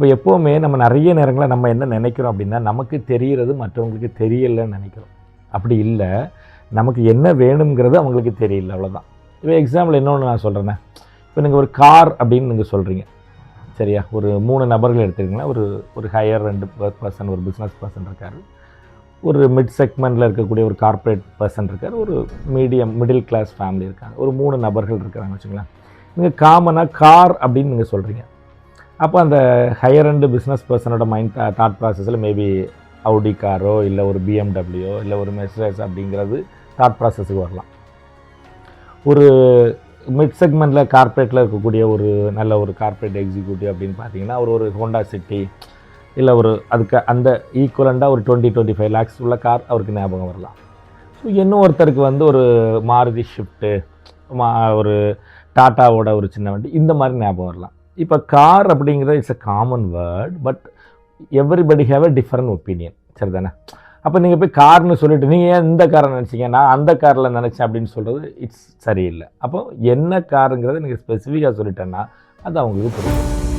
இப்போ எப்போவுமே நம்ம நிறைய நேரங்களில் நம்ம என்ன நினைக்கிறோம் அப்படின்னா, நமக்கு தெரிகிறது மற்றவங்களுக்கு தெரியலைன்னு நினைக்கிறோம். அப்படி இல்லை, நமக்கு என்ன வேணுங்கிறது அவங்களுக்கு தெரியல, அவ்வளோதான். இப்போ எக்ஸாம்பிள் இன்னொன்று நான் சொல்கிறேன்னே, இப்போ நீங்கள் ஒரு கார் அப்படின்னு நீங்கள் சொல்கிறீங்க, சரியா? ஒரு 3 நபர்கள் எடுத்துக்கிங்கன்னா, ஒரு ஹையர் 2 பர்சன், ஒரு பிஸ்னஸ் பர்சன் இருக்கார், ஒரு மிட் செக்மெண்ட்டில் இருக்கக்கூடிய ஒரு கார்ப்பரேட் பர்சன் இருக்கார், ஒரு மிடில் கிளாஸ் ஃபேமிலி இருக்காங்க. ஒரு 3 நபர்கள் இருக்கிறாங்கன்னு வச்சுங்களேன். நீங்கள் காமனாக கார் அப்படின்னு நீங்கள் சொல்கிறீங்க. அப்போ அந்த ஹையர் அண்டு பிஸ்னஸ் பர்சனோட தாட் ப்ராசஸில் மேபி அவுடி காரோ இல்லை ஒரு பிஎம்டபிள்யூ இல்லை ஒரு மெர்சிடிஸ் அப்படிங்கிறது தாட் ப்ராசஸுக்கு வரலாம். ஒரு மிட் செக்மெண்ட்டில் கார்ப்பரேட்டில் இருக்கக்கூடிய ஒரு நல்ல ஒரு கார்ப்பரேட் எக்ஸிக்யூட்டிவ் அப்படின்னு பார்த்தீங்கன்னா, ஒரு ஹோண்டா சிட்டி இல்லை அதுக்கு அந்த ஈக்குவலண்டாக ஒரு 20-25 lakhs உள்ள கார் அவருக்கு ஞாபகம் வரலாம். ஸோ இன்னும் ஒருத்தருக்கு ஒரு மாருதி ஷிஃப்ட்டு, ஒரு டாட்டாவோட ஒரு சின்ன வண்டி, இந்த மாதிரி ஞாபகம் வரலாம். இப்போ கார் அப்படிங்கிறது it's a common word, but everybody have a different opinion, சரி தானே? அப்போ நீங்கள் போய் கார்னு சொல்லிட்டு நீங்கள் ஏன் இந்த காரை நினச்சிங்க, நான் அந்த காரில் நினச்சேன் அப்படின்னு சொல்கிறது இட்ஸ் சரியில்லை. அப்போ என்ன காருங்கிறத நீங்கள் ஸ்பெசிஃபிக்காக சொல்லிட்டேன்னா அது அவங்களுக்கு புரியும்.